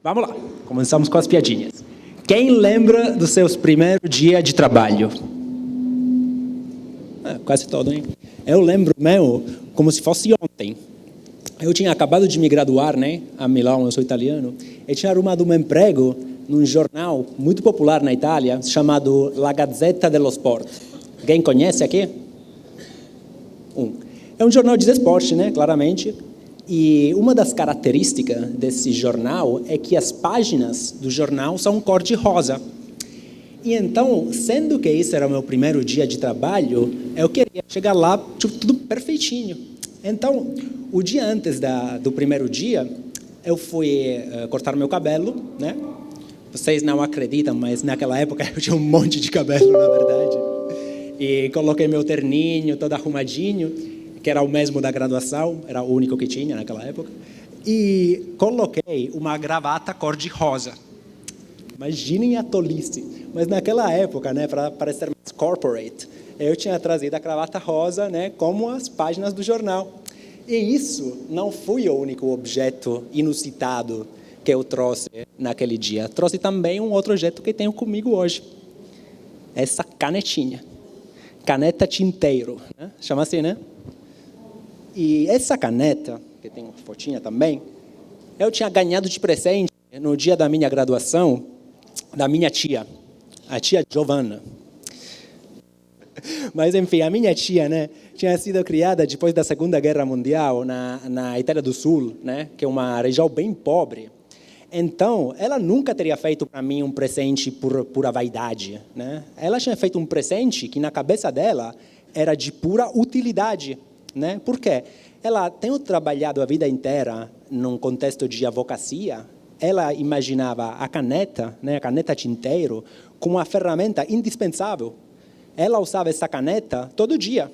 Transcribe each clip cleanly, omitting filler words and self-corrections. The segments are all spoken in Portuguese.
Vamos lá, começamos com as piadinhas. Quem lembra dos seus primeiros dias de trabalho? Quase todo, hein? Eu lembro meu como se fosse ontem. Eu tinha acabado de me graduar, né, a Milão, eu sou italiano, e tinha arrumado um emprego num jornal muito popular na Itália, chamado La Gazzetta dello Sport. Alguém conhece aqui? É um jornal de esporte, né, claramente. E uma das características desse jornal é que as páginas do jornal são cor-de-rosa. E então, sendo que esse era o meu primeiro dia de trabalho, eu queria chegar lá, tudo perfeitinho. Então, o dia antes do primeiro dia, eu fui cortar meu cabelo, né? Vocês não acreditam, mas naquela época eu tinha um monte de cabelo, na verdade. E coloquei meu terninho todo arrumadinho, que era o mesmo da graduação, era o único que tinha naquela época. E coloquei uma gravata cor-de-rosa. Imaginem a tolice. Mas naquela época, né, para parecer mais corporate, eu tinha trazido a gravata rosa, né, como as páginas do jornal. E isso não foi o único objeto inusitado que eu trouxe naquele dia. Trouxe também um outro objeto que tenho comigo hoje. Essa canetinha. Caneta tinteiro, né? Chama assim, né? E essa caneta, que tem uma fotinha também, eu tinha ganhado de presente no dia da minha graduação, da minha tia, a tia Giovanna. Mas, enfim, a minha tia, né, tinha sido criada depois da Segunda Guerra Mundial na Itália do Sul, né, que é uma região bem pobre. Então, ela nunca teria feito para mim um presente por pura vaidade, né? Ela tinha feito um presente que, na cabeça dela, era de pura utilidade, né? Por quê? Ela tem trabalhado a vida inteira num contexto de advocacia. Ela imaginava a caneta, né, a caneta tinteiro, como uma ferramenta indispensável. Ela usava essa caneta todo dia.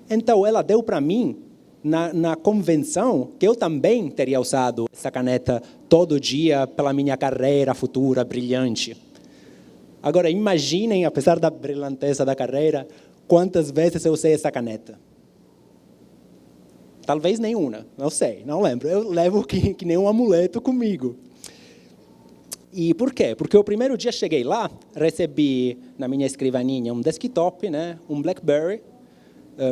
Então, ela deu para mim, na convenção, que eu também teria usado essa caneta todo dia pela minha carreira futura brilhante. Agora, imaginem, apesar da brilhanteza da carreira, quantas vezes eu usei essa caneta. Talvez nenhuma, não sei, não lembro. Eu levo que nem um amuleto comigo. E por quê? Porque o primeiro dia cheguei lá, recebi na minha escrivaninha um desktop, né, um BlackBerry,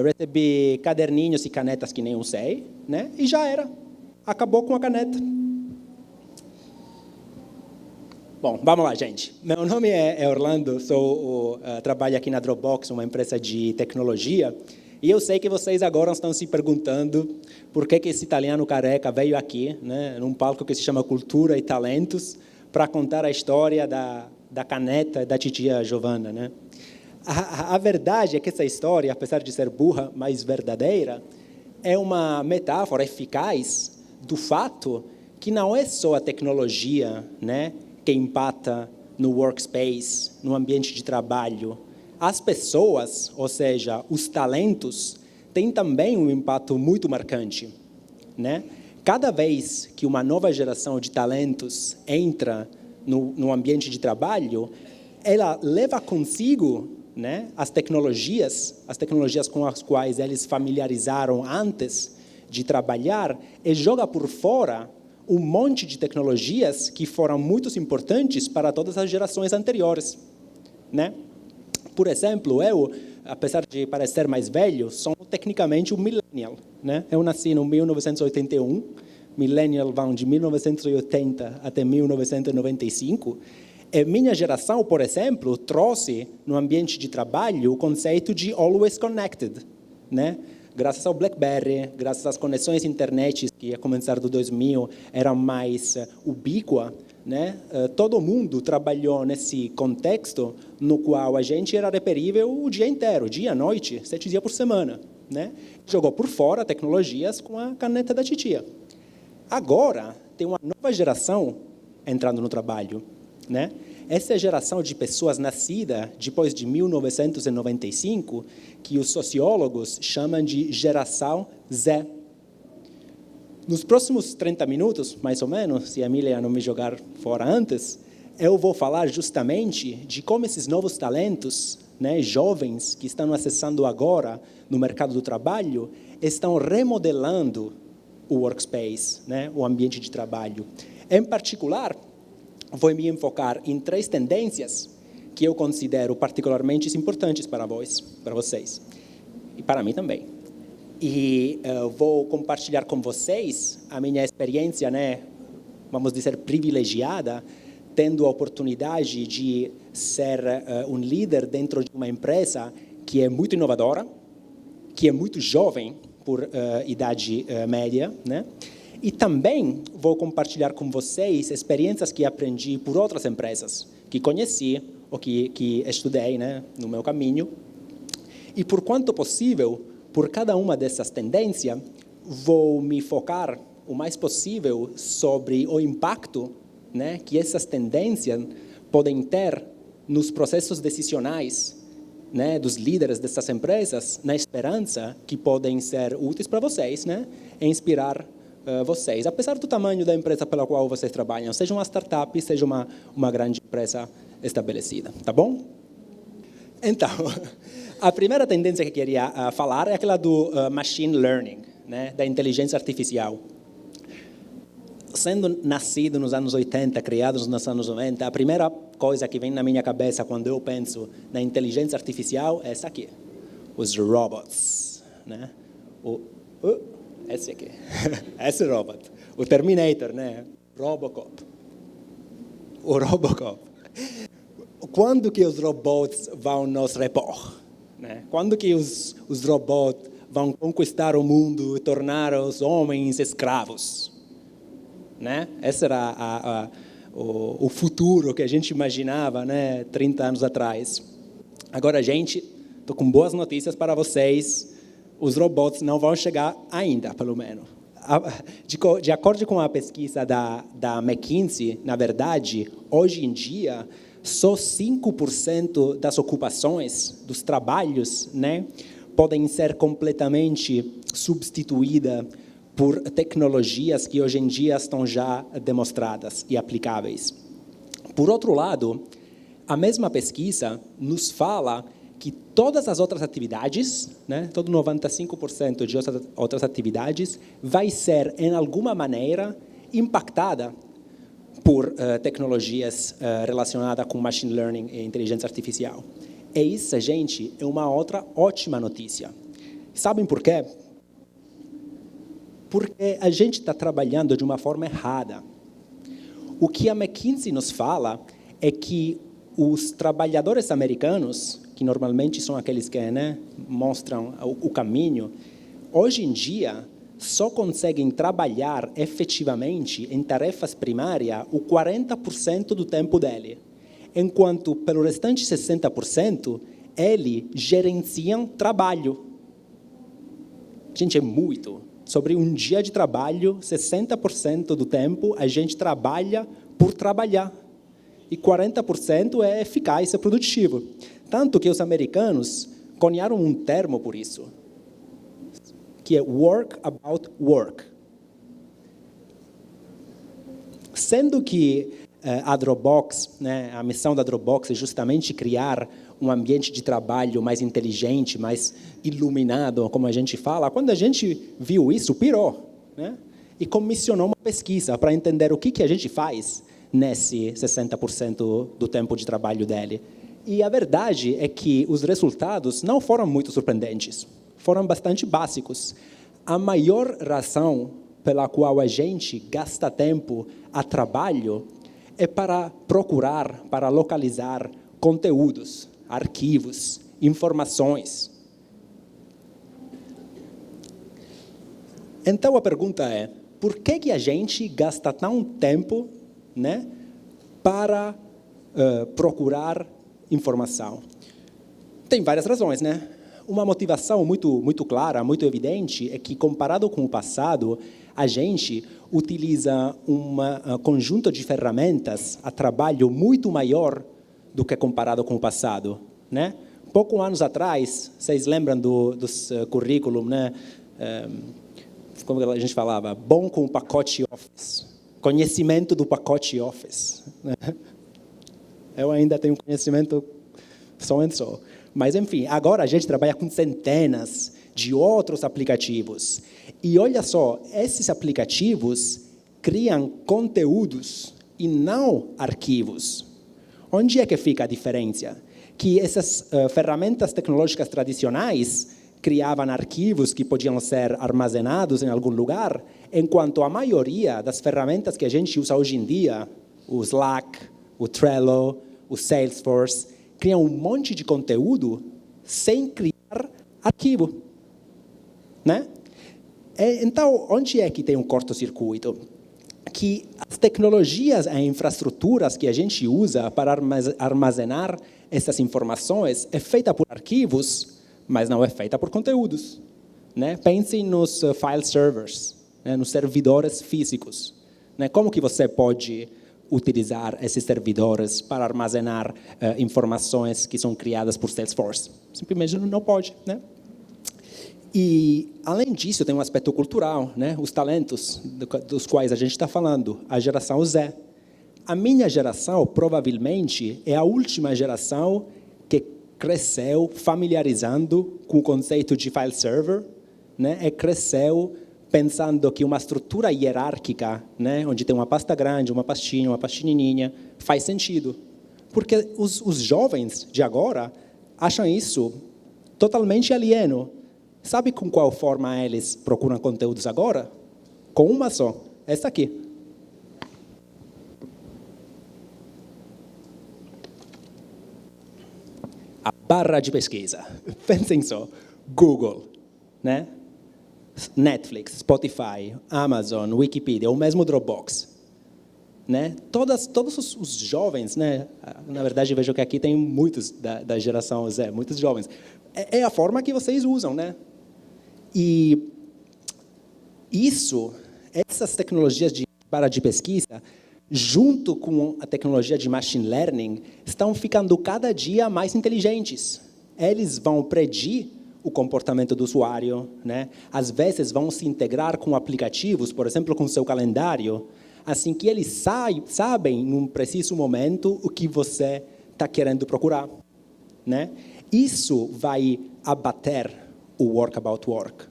recebi caderninhos e canetas que nem usei, né, e já era. Acabou com a caneta. Bom, vamos lá, gente. Meu nome é Orlando, trabalho aqui na Dropbox, uma empresa de tecnologia. E eu sei que vocês agora estão se perguntando por que esse italiano careca veio aqui, né, num palco que se chama Cultura e Talentos, para contar a história da caneta da titia Giovanna, né? A verdade é que essa história, apesar de ser burra, mas verdadeira, é uma metáfora eficaz do fato que não é só a tecnologia, né, que impacta no workspace, no ambiente de trabalho. As pessoas, ou seja, os talentos, têm também um impacto muito marcante, né? Cada vez que uma nova geração de talentos entra no ambiente de trabalho, ela leva consigo, né, as tecnologias com as quais eles familiarizaram antes de trabalhar, e joga por fora um monte de tecnologias que foram muito importantes para todas as gerações anteriores, né? Por exemplo, eu, apesar de parecer mais velho, sou tecnicamente um millennial, né? Eu nasci em 1981, millennial vão de 1980 até 1995, e minha geração, por exemplo, trouxe no ambiente de trabalho o conceito de always connected, né? Graças ao BlackBerry, graças às conexões internet que a começar do 2000 eram mais ubíquas, né? Todo mundo trabalhou nesse contexto no qual a gente era reperível o dia inteiro, dia, noite, 7 dias por semana, né? Jogou por fora tecnologias com a caneta da titia. Agora tem uma nova geração entrando no trabalho, né? Essa é a geração de pessoas nascidas depois de 1995, que os sociólogos chamam de geração Z. Nos próximos 30 minutos, mais ou menos, se a Emília não me jogar fora antes, eu vou falar justamente de como esses novos talentos, né, jovens que estão acessando agora no mercado do trabalho, estão remodelando o workspace, né, o ambiente de trabalho. Em particular, vou me enfocar em 3 tendências que eu considero particularmente importantes para vocês, e para mim também. E vou compartilhar com vocês a minha experiência, vamos dizer, privilegiada, tendo a oportunidade de ser um líder dentro de uma empresa que é muito inovadora, que é muito jovem por idade média, E também vou compartilhar com vocês experiências que aprendi por outras empresas, que conheci ou que estudei, no meu caminho. E por quanto possível, por cada uma dessas tendências, vou me focar o mais possível sobre o impacto, que essas tendências podem ter nos processos decisionais, dos líderes dessas empresas, na esperança que podem ser úteis para vocês, e inspirar vocês, apesar do tamanho da empresa pela qual vocês trabalham, seja uma startup, seja uma grande empresa estabelecida, tá bom? Então, a primeira tendência que eu queria falar é aquela do machine learning, da inteligência artificial. Sendo nascido nos anos 80, criado nos anos 90, a primeira coisa que vem na minha cabeça quando eu penso na inteligência artificial é essa aqui, os robots, esse aqui, esse robot, o Terminator, Robocop, o Robocop. Quando que os robots vão nos repor? Quando que os robots vão conquistar o mundo e tornar os homens escravos? Esse era o futuro que a gente imaginava, 30 anos atrás. Agora, gente, estou com boas notícias para vocês. Os robots não vão chegar ainda, pelo menos. De acordo com a pesquisa da McKinsey, na verdade, hoje em dia, só 5% das ocupações, dos trabalhos, podem ser completamente substituídas por tecnologias que hoje em dia estão já demonstradas e aplicáveis. Por outro lado, a mesma pesquisa nos fala que todas as outras atividades, todo 95% de outras atividades, vai ser, em alguma maneira, impactada por tecnologias relacionadas com machine learning e inteligência artificial. E isso, gente, é uma outra ótima notícia. Sabem por quê? Porque a gente está trabalhando de uma forma errada. O que a McKinsey nos fala é que os trabalhadores americanos, que normalmente são aqueles que mostram o caminho, hoje em dia só conseguem trabalhar efetivamente em tarefas primárias o 40% do tempo dele, enquanto pelo restante 60% eles gerenciam trabalho. Gente, é muito. Sobre um dia de trabalho, 60% do tempo a gente trabalha por trabalhar. E 40% é eficaz, é produtivo. Tanto que os americanos cunharam um termo por isso, que é work about work. Sendo que a Dropbox, a missão da Dropbox é justamente criar um ambiente de trabalho mais inteligente, mais iluminado, como a gente fala, quando a gente viu isso, pirou, e comissionou uma pesquisa para entender o que a gente faz nesse 60% do tempo de trabalho dele. E a verdade é que os resultados não foram muito surpreendentes, foram bastante básicos. A maior razão pela qual a gente gasta tempo a trabalho é para procurar, para localizar conteúdos, arquivos, informações. Então a pergunta é, por que a gente gasta tanto tempo, para procurar informação? Tem várias razões, Uma motivação muito clara, muito evidente, é que, comparado com o passado, a gente utiliza um conjunto de ferramentas a trabalho muito maior do que comparado com o passado, Poucos anos atrás, vocês lembram dos currículos, como a gente falava, bom com o pacote Office, conhecimento do pacote Office. Eu ainda tenho conhecimento só em só. Mas, enfim, agora a gente trabalha com centenas de outros aplicativos. E olha só, esses aplicativos criam conteúdos e não arquivos. Onde é que fica a diferença? Que essas ferramentas tecnológicas tradicionais criavam arquivos que podiam ser armazenados em algum lugar, enquanto a maioria das ferramentas que a gente usa hoje em dia, o Slack, o Trello, o Salesforce, criam um monte de conteúdo sem criar arquivo, né? Então, onde é que tem um curto-circuito? Que as tecnologias e infraestruturas que a gente usa para armazenar essas informações é feita por arquivos, mas não é feita por conteúdos, né? Pensem nos file servers, né? Nos servidores físicos, né? Como que você pode utilizar esses servidores para armazenar informações que são criadas por Salesforce? Simplesmente não pode, né? E, além disso, tem um aspecto cultural, né? Os talentos dos quais a gente está falando, a geração Z. A minha geração, provavelmente, é a última geração que cresceu familiarizando com o conceito de file server, né? E cresceu pensando que uma estrutura hierárquica, né? Onde tem uma pasta grande, uma pastinha, faz sentido. Porque os jovens de agora acham isso totalmente alieno. Sabe com qual forma eles procuram conteúdos agora? Com uma só, essa aqui. A barra de pesquisa. Pensem só, Google, né? Netflix, Spotify, Amazon, Wikipedia, o mesmo Dropbox. Né? Todos os jovens, né? Na verdade, vejo que aqui tem muitos da geração Z, muitos jovens. É a forma que vocês usam, né? E essas tecnologias de barra de pesquisa, junto com a tecnologia de machine learning, estão ficando cada dia mais inteligentes. Eles vão predir o comportamento do usuário, né? Às vezes vão se integrar com aplicativos, por exemplo, com o seu calendário, assim que eles sabem, num preciso momento, o que você está querendo procurar, né? Isso vai abater o work about work,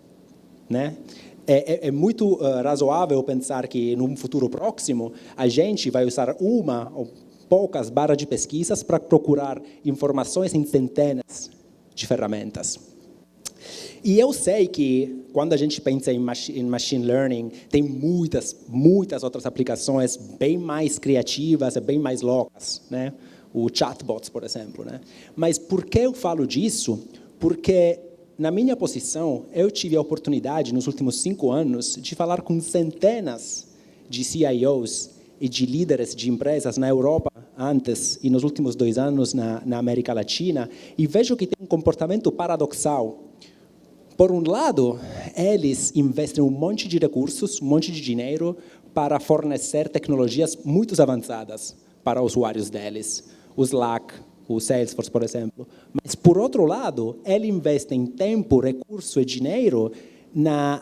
né? É muito razoável pensar que, num futuro próximo, a gente vai usar uma ou poucas barras de pesquisas para procurar informações em centenas de ferramentas. E eu sei que, quando a gente pensa em machine learning, tem muitas outras aplicações bem mais criativas e bem mais loucas, né? O chatbots, por exemplo, né? Mas por que eu falo disso? Porque, na minha posição, eu tive a oportunidade, nos últimos 5 anos, de falar com centenas de CIOs e de líderes de empresas na Europa antes e nos últimos 2 anos na América Latina, e vejo que tem um comportamento paradoxal. Por um lado, eles investem um monte de recursos, um monte de dinheiro para fornecer tecnologias muito avançadas para os usuários deles. O Slack, o Salesforce, por exemplo. Mas, por outro lado, eles investem tempo, recurso e dinheiro na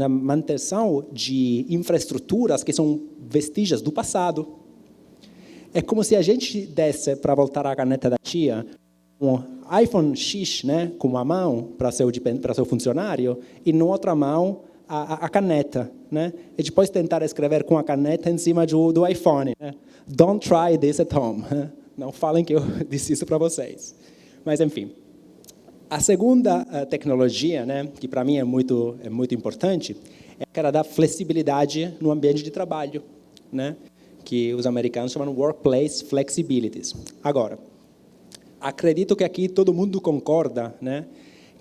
manutenção de infraestruturas que são vestígios do passado. É como se a gente desse, para voltar à caneta da tia, um iPhone X, né, com uma mão para seu funcionário e na outra mão a caneta, né? E depois tentar escrever com a caneta em cima do iPhone, né? Don't try this at home. Não falem que eu disse isso para vocês. Mas, enfim. A segunda tecnologia, né, que para mim é muito importante, é aquela da flexibilidade no ambiente de trabalho, né? Que os americanos chamam Workplace Flexibilities. Agora, acredito que aqui todo mundo concorda, né,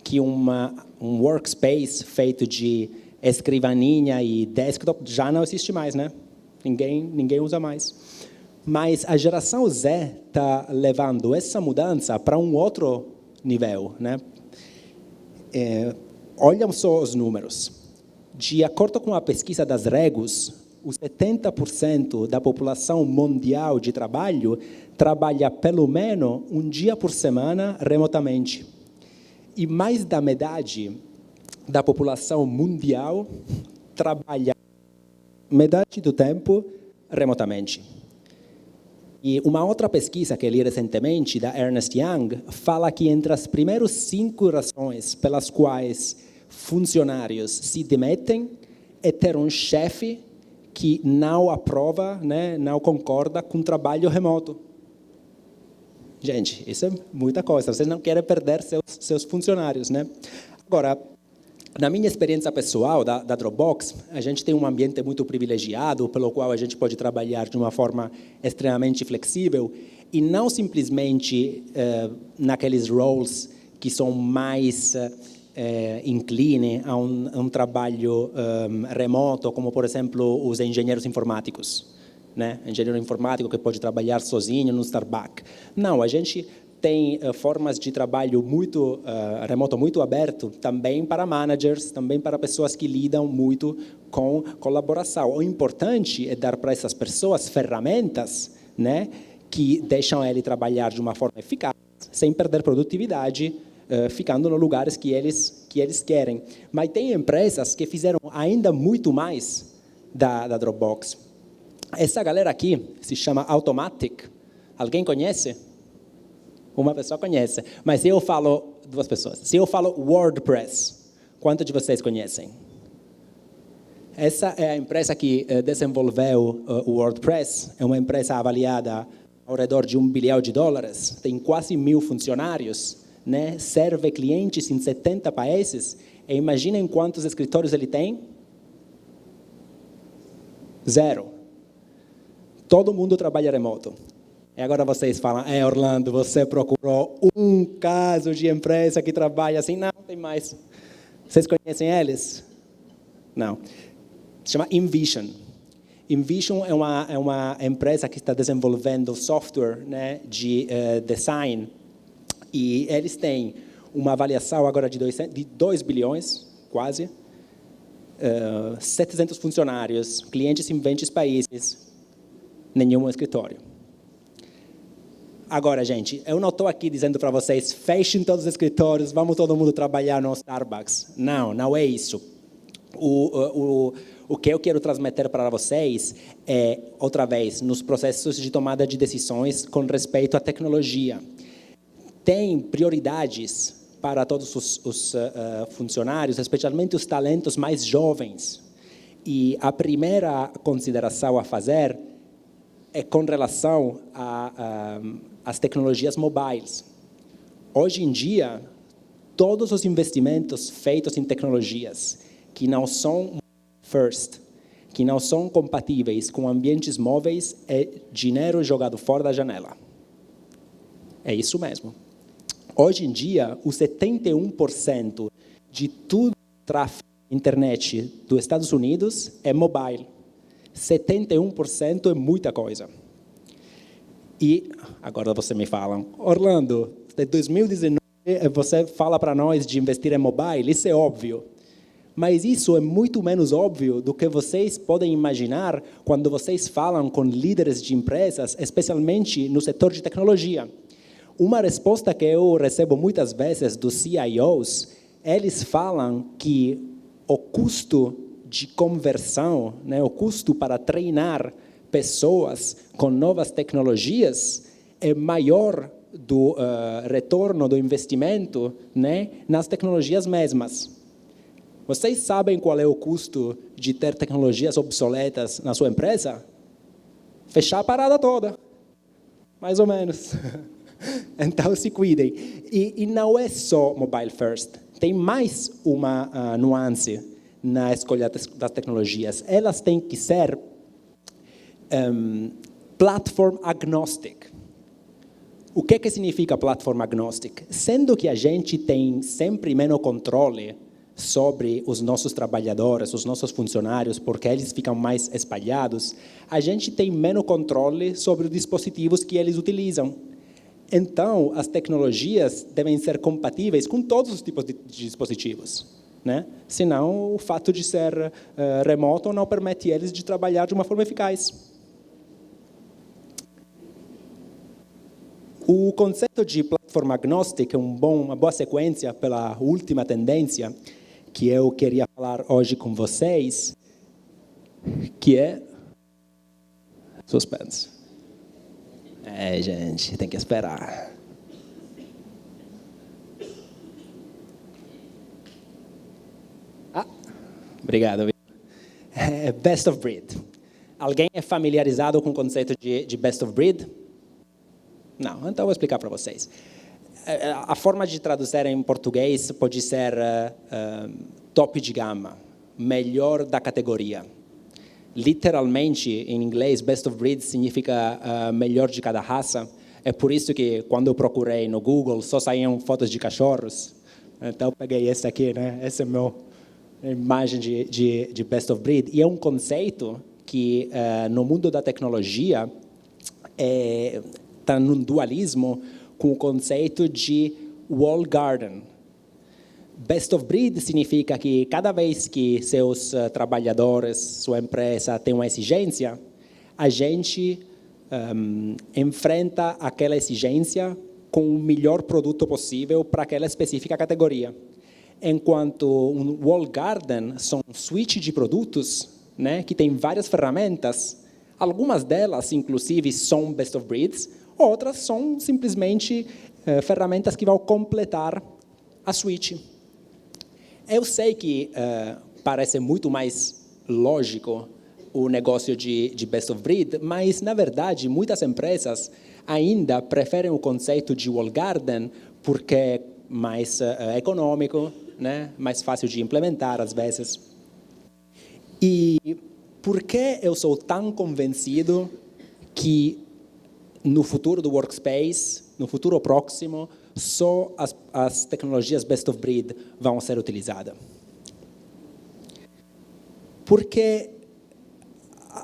que um workspace feito de escrivaninha e desktop já não existe mais, né? Ninguém usa mais. Mas a geração Z está levando essa mudança para um outro nível, né? Olham só os números. De acordo com a pesquisa das Regus, os 70% da população mundial de trabalho trabalha pelo menos um dia por semana remotamente. E mais da metade da população mundial trabalha metade do tempo remotamente. E uma outra pesquisa que eu li recentemente, da Ernst Young, fala que entre as primeiras 5 razões pelas quais funcionários se demetem é ter um chefe que não aprova, né, não concorda com trabalho remoto. Gente, isso é muita coisa. Vocês não querem perder seus funcionários, né? Agora, na minha experiência pessoal da Dropbox, a gente tem um ambiente muito privilegiado, pelo qual a gente pode trabalhar de uma forma extremamente flexível e não simplesmente naqueles roles que são mais incline a um trabalho remoto, como, por exemplo, os engenheiros informáticos. Né? Engenheiro informático que pode trabalhar sozinho no Starbucks. Não, a gente tem formas de trabalho muito remoto, muito aberto, também para managers, também para pessoas que lidam muito com colaboração. O importante é dar para essas pessoas ferramentas, né, que deixam ele trabalhar de uma forma eficaz, sem perder produtividade, ficando nos lugares que eles querem. Mas tem empresas que fizeram ainda muito mais da Dropbox. Essa galera aqui se chama Automattic. Alguém conhece? Uma pessoa conhece. Mas se eu falo, duas pessoas. Se eu falo WordPress, quantos de vocês conhecem? Essa é a empresa que desenvolveu o WordPress. É uma empresa avaliada ao redor de $1 bilhão. Tem quase 1.000 funcionários, né? Serve clientes em 70 países. E imaginem quantos escritórios ele tem? 0. Todo mundo trabalha remoto. E agora vocês falam, Orlando, você procurou um caso de empresa que trabalha assim? Não, tem mais. Vocês conhecem eles? Não. Se chama InVision. InVision é uma empresa que está desenvolvendo software, né, de design. E eles têm uma avaliação agora de 2 bilhões, quase. 700 funcionários, clientes em 20 países. Nenhum escritório. Agora, gente, eu não estou aqui dizendo para vocês, fechem todos os escritórios, vamos todo mundo trabalhar no Starbucks. Não, não é isso. O que eu quero transmitir para vocês é, outra vez, nos processos de tomada de decisões com respeito à tecnologia. Tem prioridades para todos os funcionários, especialmente os talentos mais jovens. E a primeira consideração a fazer é com relação às tecnologias mobiles. Hoje em dia, todos os investimentos feitos em tecnologias que não são first, que não são compatíveis com ambientes móveis, é dinheiro jogado fora da janela. É isso mesmo. Hoje em dia, o 71% de todo o tráfego na internet dos Estados Unidos é mobile. 71% é muita coisa. E agora você me fala, Orlando, de 2019 você fala para nós de investir em mobile, isso é óbvio. Mas isso é muito menos óbvio do que vocês podem imaginar quando vocês falam com líderes de empresas, especialmente no setor de tecnologia. Uma resposta que eu recebo muitas vezes dos CIOs, eles falam que o custo de conversão, né, o custo para treinar pessoas com novas tecnologias é maior do retorno do investimento, né, nas tecnologias mesmas. Vocês sabem qual é o custo de ter tecnologias obsoletas na sua empresa? Fechar a parada toda, mais ou menos. Então, se cuidem. E não é só mobile first. Tem mais uma nuance na escolha das tecnologias. Elas têm que ser platform agnostic. O que significa platform agnostic? Sendo que a gente tem sempre menos controle sobre os nossos trabalhadores, os nossos funcionários, porque eles ficam mais espalhados, a gente tem menos controle sobre os dispositivos que eles utilizam. Então, as tecnologias devem ser compatíveis com todos os tipos de dispositivos, né? Senão, o fato de ser remoto não permite eles de trabalhar de uma forma eficaz. O conceito de platform agnostic é uma boa sequência pela última tendência que eu queria falar hoje com vocês, que é suspense. Gente, tem que esperar. Obrigado. Best of breed. Alguém é familiarizado com o conceito de best of breed? Não, então eu vou explicar para vocês. A forma de traduzir em português pode ser top de gama, melhor da categoria. Literalmente, em inglês, best of breed significa melhor de cada raça. É por isso que, quando eu procurei no Google, só saíam fotos de cachorros. Então, eu peguei esse aqui, né? Essa é a minha imagem de best of breed. E é um conceito que, no mundo da tecnologia, está num dualismo com o conceito de walled garden. Best of breed significa que cada vez que seus trabalhadores, sua empresa tem uma exigência, a gente enfrenta aquela exigência com o melhor produto possível para aquela específica categoria. Enquanto um walled garden são um switch de produtos, né, que tem várias ferramentas, algumas delas, inclusive, são best of breeds, outras são simplesmente ferramentas que vão completar a switch. Eu sei que parece muito mais lógico o negócio de best of breed, mas, na verdade, muitas empresas ainda preferem o conceito de walled garden porque é mais econômico, né? Mais fácil de implementar, às vezes. E por que eu sou tão convencido que no futuro do workspace, no futuro próximo, só as tecnologias best of breed vão ser utilizadas? Porque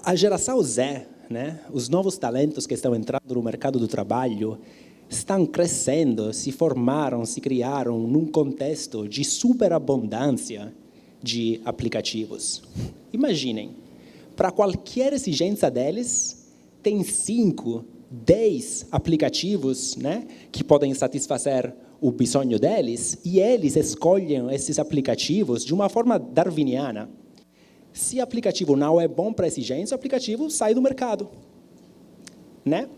a geração Z, né, os novos talentos que estão entrando no mercado do trabalho, estão crescendo, se formaram, se criaram num contexto de superabundância de aplicativos. Imaginem, para qualquer exigência deles, tem 5, 10 aplicativos, né, que podem satisfazer o sonho deles, e eles escolhem esses aplicativos de uma forma darwiniana. Se o aplicativo não é bom para exigência, o aplicativo sai do mercado, né?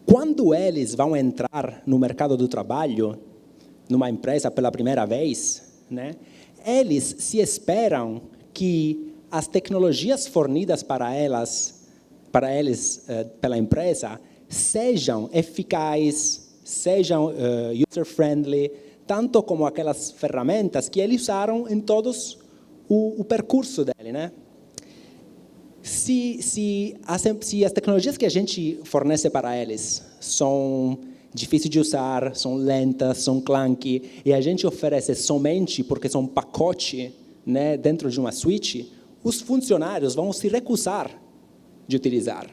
Quando eles vão entrar no mercado do trabalho, numa empresa pela primeira vez, né, eles se esperam que as tecnologias fornidas para eles pela empresa, sejam eficazes, sejam user-friendly, tanto como aquelas ferramentas que eles usaram em todos o percurso dele, né? Se as tecnologias que a gente fornece para eles são difíceis de usar, são lentas, são clunky, e a gente oferece somente porque são pacote, né, dentro de uma suite, os funcionários vão se recusar de utilizar.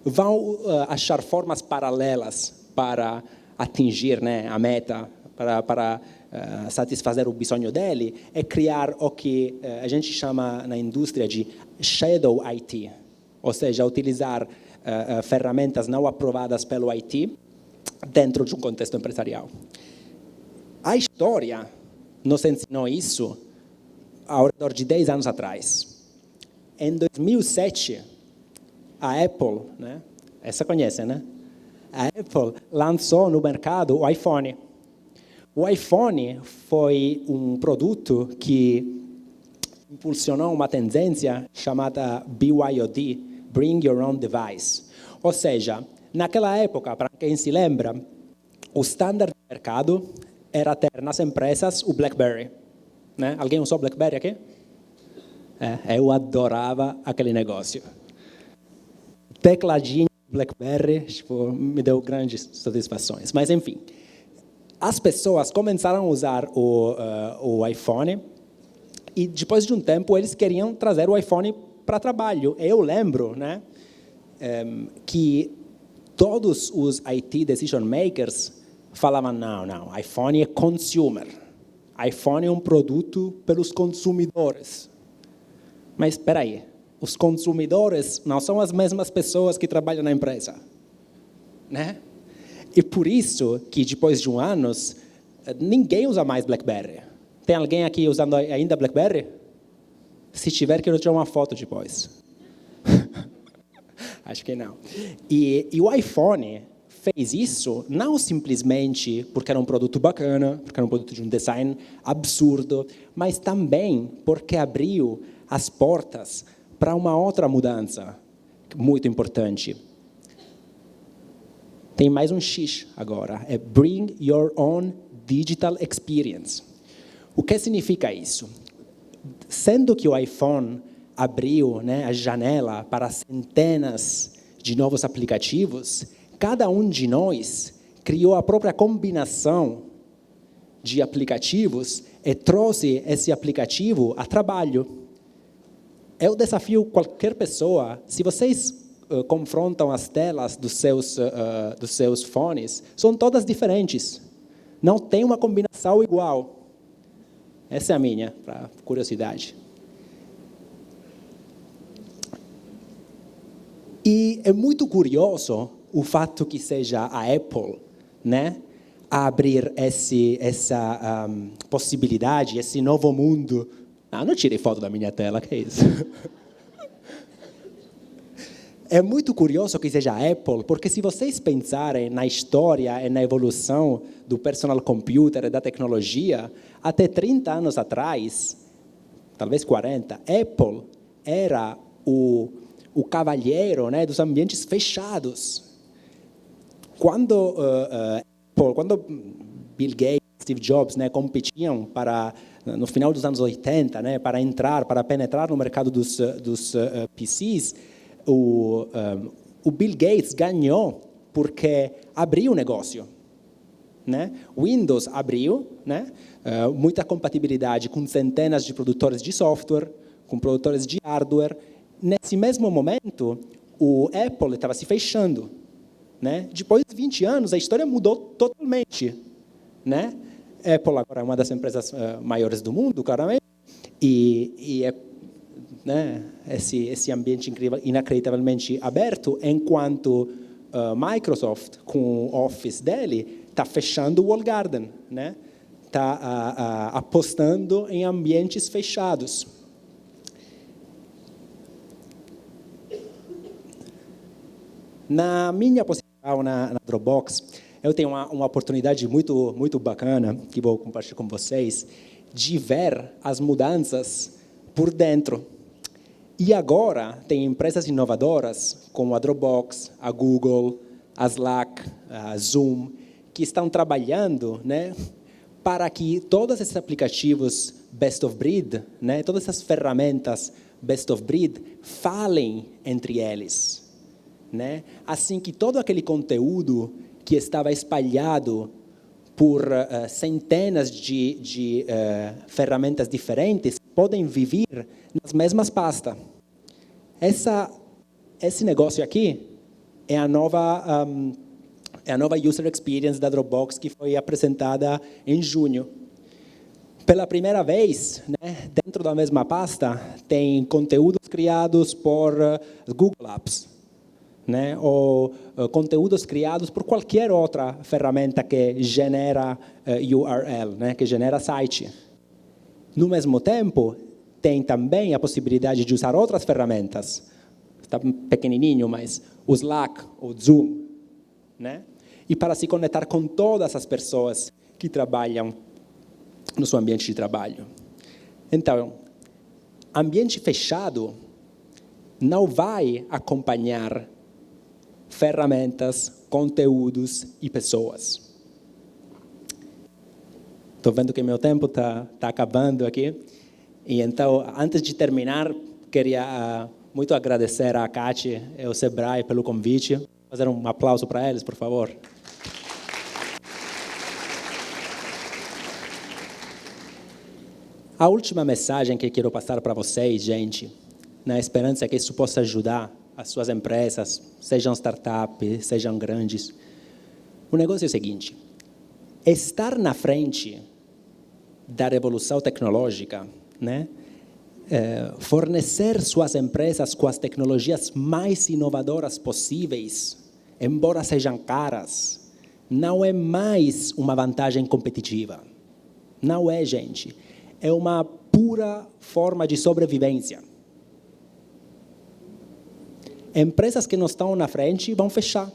Vão achar formas paralelas para atingir, né, a meta, para satisfazer o sonho dele, é criar o que a gente chama na indústria de shadow IT, ou seja, utilizar ferramentas não aprovadas pelo IT dentro de um contexto empresarial. A história nos ensinou isso ao redor de 10 anos atrás. Em 2007, a Apple, né, essa conhece, né? A Apple lançou no mercado o iPhone. O iPhone foi um produto que impulsionou uma tendência chamada BYOD, Bring Your Own Device. Ou seja, naquela época, para quem se lembra, o standard do mercado era ter nas empresas o BlackBerry. Né? Alguém usou BlackBerry aqui? Eu adorava aquele negócio. Tecladinho BlackBerry, tipo, me deu grandes satisfações. Mas, enfim, as pessoas começaram a usar o iPhone e, depois de um tempo, eles queriam trazer o iPhone para trabalho. Eu lembro, né, que todos os IT decision makers falavam, não, iPhone é consumer. iPhone é um produto pelos consumidores. Mas, espera aí, os consumidores não são as mesmas pessoas que trabalham na empresa, né? E por isso que, depois de anos, ninguém usa mais BlackBerry. Tem alguém aqui usando ainda BlackBerry? Se tiver, quero tirar uma foto depois. Acho que não. E o iPhone fez isso não simplesmente porque era um produto bacana, porque era um produto de um design absurdo, mas também porque abriu as portas para uma outra mudança muito importante. Tem mais um X agora, é Bring Your Own Digital Experience. O que significa isso? Sendo que o iPhone abriu, né, a janela para centenas de novos aplicativos, cada um de nós criou a própria combinação de aplicativos e trouxe esse aplicativo a trabalho. Eu desafio qualquer pessoa, se vocês confrontam as telas dos seus fones, são todas diferentes. Não tem uma combinação igual. Essa é a minha, para curiosidade. E é muito curioso o fato que seja a Apple, né, a abrir essa possibilidade, esse novo mundo. Não tirei foto da minha tela, que é isso? É muito curioso que seja a Apple, porque se vocês pensarem na história e na evolução do personal computer e da tecnologia, até 30 anos atrás, talvez 40, Apple era o cavalheiro, né, dos ambientes fechados. Quando Bill Gates, Steve Jobs, né, competiam no final dos anos 80, né, para penetrar no mercado dos PCs, o Bill Gates ganhou porque abriu o negócio. Né? Windows abriu, né, muita compatibilidade com centenas de produtores de software, com produtores de hardware. Nesse mesmo momento, o Apple estava se fechando. Né? Depois de 20 anos, a história mudou totalmente. Né? Apple agora é uma das empresas maiores do mundo, claramente, e é, né, esse ambiente inacreditavelmente aberto, enquanto Microsoft, com o Office dele, está fechando o walled garden, né? Está apostando em ambientes fechados. Na minha posição na Dropbox, eu tenho uma oportunidade muito bacana, que vou compartilhar com vocês, de ver as mudanças por dentro. E agora, tem empresas inovadoras, como a Dropbox, a Google, a Slack, a Zoom, que estão trabalhando, né, para que todos esses aplicativos best of breed, né, todas essas ferramentas best of breed, falem entre eles. Né? Assim que todo aquele conteúdo que estava espalhado por centenas de ferramentas diferentes podem viver nas mesmas pastas. Esse negócio aqui é a nova User Experience da Dropbox que foi apresentada em junho. Pela primeira vez, né, dentro da mesma pasta, tem conteúdos criados por Google Apps. Né, ou conteúdos criados por qualquer outra ferramenta que genera URL, né, que genera site. No mesmo tempo, tem também a possibilidade de usar outras ferramentas. Está pequenininho, mas o Slack, o Zoom. Né? E para se conectar com todas as pessoas que trabalham no seu ambiente de trabalho. Então, ambiente fechado não vai acompanhar ferramentas, conteúdos e pessoas. Estou vendo que meu tempo está acabando aqui. E então, antes de terminar, queria muito agradecer a Kati e ao Sebrae pelo convite. Fazer um aplauso para eles, por favor. A última mensagem que quero passar para vocês, gente, na esperança que isso possa ajudar as suas empresas, sejam startups, sejam grandes. O negócio é o seguinte: estar na frente da revolução tecnológica, né? Fornecer suas empresas com as tecnologias mais inovadoras possíveis, embora sejam caras, não é mais uma vantagem competitiva. Não é, gente. É uma pura forma de sobrevivência. Empresas que não estão na frente vão fechar.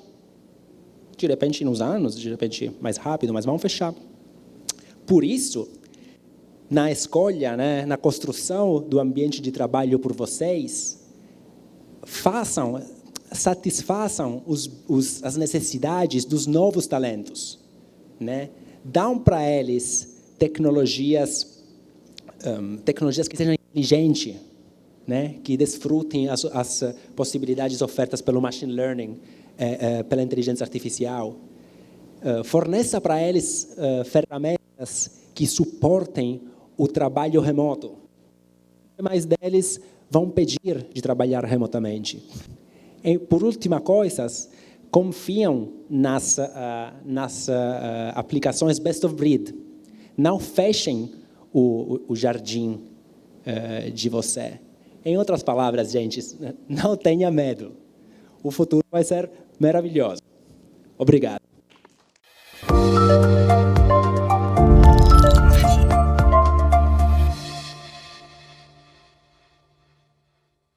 De repente, nos anos, de repente mais rápido, mas vão fechar. Por isso, na escolha, né, na construção do ambiente de trabalho por vocês, satisfaçam as necessidades dos novos talentos, né? Dão para eles tecnologias que sejam inteligentes, né? Que desfrutem as possibilidades ofertas pelo machine learning, pela inteligência artificial. Forneça para eles ferramentas que suportem o trabalho remoto. Mais deles vão pedir de trabalhar remotamente. E, por última coisa, confiam nas aplicações best of breed. Não fechem o jardim de você. Em outras palavras, gente, não tenha medo. O futuro vai ser maravilhoso. Obrigado.